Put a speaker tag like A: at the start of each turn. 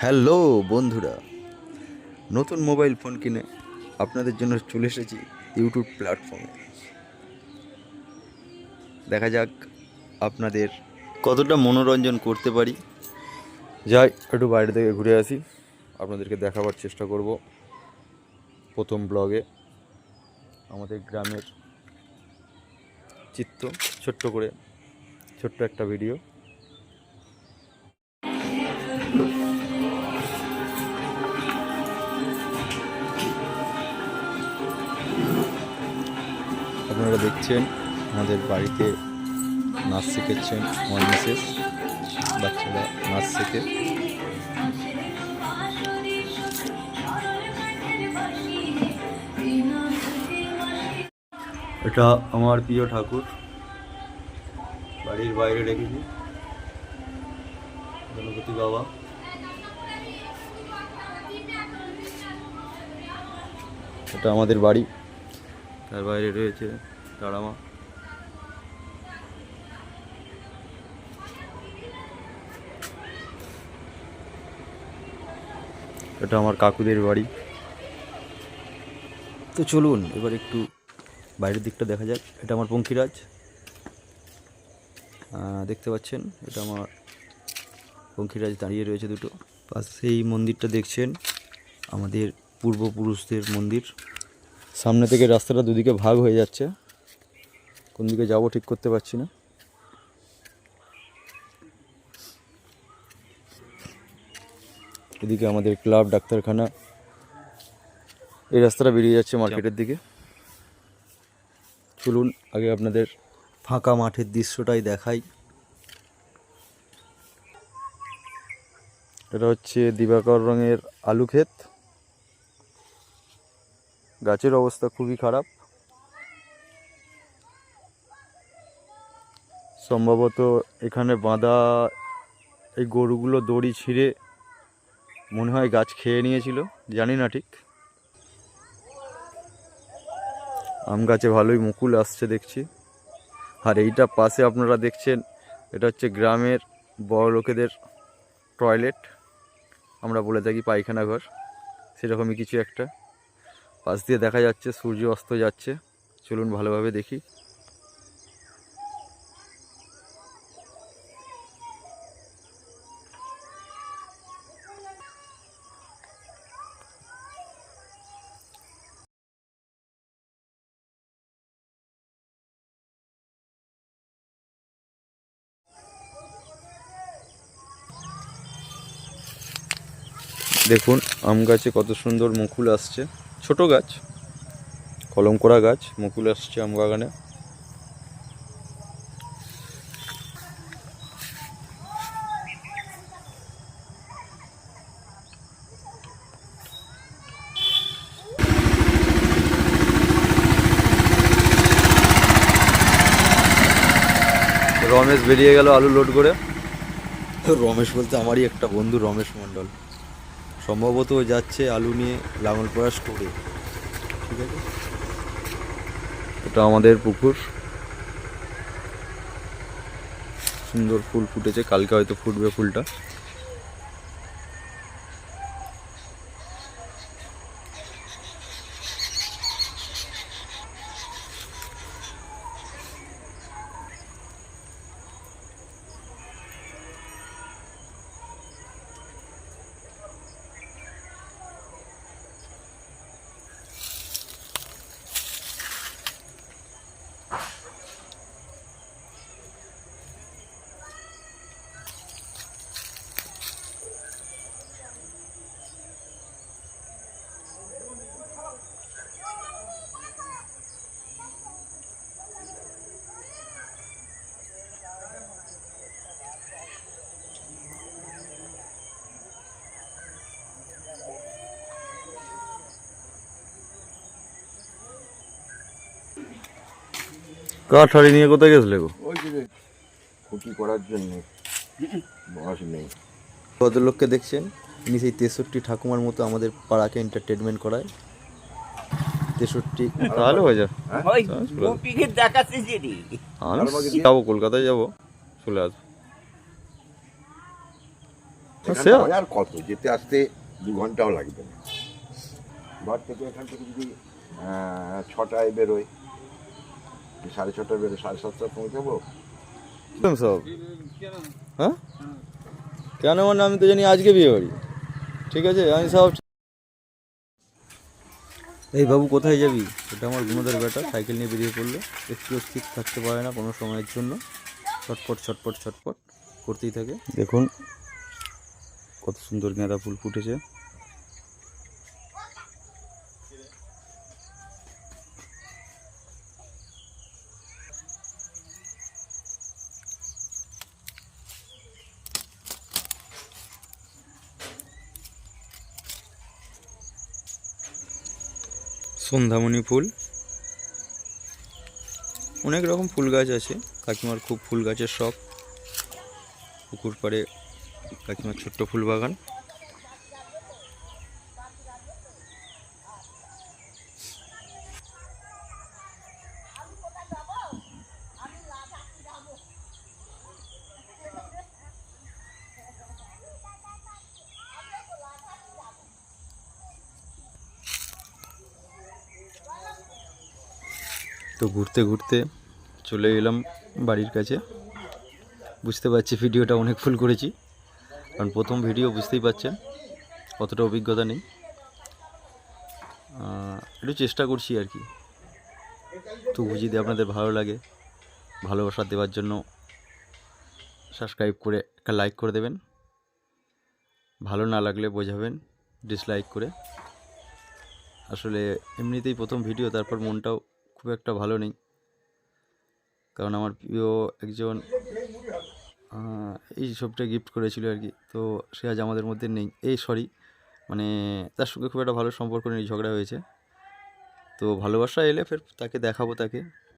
A: Hello বন্ধুরা, নতুন mobile phone কিনে আপনাদের জন্য চলে এসেছি ইউটিউব প্ল্যাটফর্মে। দেখা যাক আপনাদের কতটা মনোরঞ্জন করতে পারি। যাই একটু বাইরে থেকে ঘুরে আসি, আপনাদেরকে দেখাবার চেষ্টা করব। প্রথম ব্লগে আমাদের গ্রামের চিত্র, ছোট্ট একটা ভিডিও। আপনারা দেখছেন আমাদের বাড়িতে নাচ শিখেছেন আমার মিসেস, বাচ্চারা নাচ শেখে। এটা আমার প্রিয় ঠাকুর, বাড়ির বাইরে রেখেছি, গণপতি বাবা। এটা আমাদের বাড়ি, তার বাইরে রয়েছে তারামা। এটা আমার কাকুদের বাড়ি। তো চলুন এবার একটু বাইরের দিকটা দেখা যাক। এটা আমার পঙ্খিরাজ, দেখতে পাচ্ছেন। এটা আমার পঙ্খিরাজ দাঁড়িয়ে রয়েছে দুটো। পাশে এই মন্দিরটা দেখছেন আমাদের পূর্বপুরুষদের মন্দির। সামনে থেকে রাস্তাটা দুদিকে ভাগ হয়ে যাচ্ছে, কোন দিকে যাবো ঠিক করতে পারছি না। এদিকে আমাদের ক্লাব, ডাক্তারখানা। এই রাস্তাটা বেরিয়ে যাচ্ছে মার্কেটের দিকে। চলুন আগে আপনাদের ফাঁকা মাঠের দৃশ্যটাই দেখাই। এটা হচ্ছে দিবাকর রঙের আলু ক্ষেত। গাছের অবস্থা খুবই খারাপ, সম্ভবত এখানে বাঁধা এই গরুগুলো দড়ি ছিঁড়ে মনে হয় গাছ খেয়ে নিয়েছিল, জানি না ঠিক। আম গাছে ভালোই মুকুল আসছে দেখছি। আর এইটা পাশে আপনারা দেখছেন, এটা হচ্ছে গ্রামের বড় লোকেদের টয়লেট, আমরা বলে থাকি পায়খানা ঘর, সেরকমই কিছু একটা। পাশ দিয়ে দেখা যাচ্ছে সূর্য অস্ত যাচ্ছে। চলুন ভালোভাবে দেখি। দেখুন আম গাছে কত সুন্দর মুকুল আসছে। ছোট গাছ, কলম করা গাছ, মুকুল আসছে আম বাগানে। রমেশ বেরিয়ে গেল আলু লোড করে। রমেশ বলতে আমারই একটা বন্ধু, রমেশ মণ্ডল। সম্ভবত ও যাচ্ছে আলু নিয়ে লাঙলপাড়া স্টোরে। ঠিক আছে, এটা আমাদের পুকুর। সুন্দর ফুল ফুটেছে, কালকে হয়তো ফুটবে ফুলটা। কাঠারি নিয়ে কোথায় গেছিলে গো?
B: ওই যে খুঁটি করার জন্য বাঁশ নেই।
A: ভদ্রলোককে দেখছেন, ইনি সেই 63 ঠাকুমার মতো আমাদের পাড়াকে এন্টারটেনমেন্ট করায়। 63 তাহলে হয়ে যায়। আমি যাবো, কলকাতায় যাবো, চলে আসবো।
B: এখান
A: সে-
B: থেকে আর কত যেতে আসতে 2 ঘন্টাও লাগবে না। ঘর থেকে এখান থেকে যদি 6টায় বেরোয়, 6:30টায় বেরোয়, 7:30টায় পৌঁছাবো।
A: একদম সব হ্যাঁ কেন মানে আমি তো জানি আজকে বিয়ে বাড়ি, ঠিক আছে আমি সব। এই বাবু কোথায় যাবি? এটা আমার গুণধর বেটা সাইকেল নিয়ে বেরিয়ে পড়লো, একটু স্থির থাকতে পারে না কোনো সময়ের জন্য, ছটপট ছটপট ছটপট করতেই থাকে। দেখুন কত সুন্দর গাঁদা ফুল ফুটেছে। সন্ধ্যামণি ফুল, অনেক রকম ফুল গাছ আছে। কাকিমার খুব ফুল গাছের শখ, পুকুর পাড়ে কাকিমার ছোট্ট ফুল বাগান। তো ঘুরতে ঘুরতে চলে এলাম বাড়ির কাছে। বুঝতে পারছি ভিডিওটা অনেক ফুল করেছি, কারণ প্রথম ভিডিও বুঝতেই পারছেন অতটা অভিজ্ঞতা নেই। একটু চেষ্টা করছি আর কি। তবু যদি আপনাদের ভালো লাগে, ভালোবাসা দেওয়ার জন্য সাবস্ক্রাইব করে একটা লাইক করে দেবেন। ভালো না লাগলে বোঝাবেন ডিসলাইক করে। আসলে এমনিতেই প্রথম ভিডিও, তারপর মনটাও খুব একটা ভালো নেই, কারণ আমার প্রিয় একজন এই সবটা গিফট করেছিল আর কি। তো সে আজ আমাদের মধ্যে নেই, সরি মানে তার সঙ্গে খুব একটা ভালো সম্পর্ক নেই, ঝগড়া হয়েছে। তো ভালোবাসা এলে ফের তাকে দেখাবো, তাকে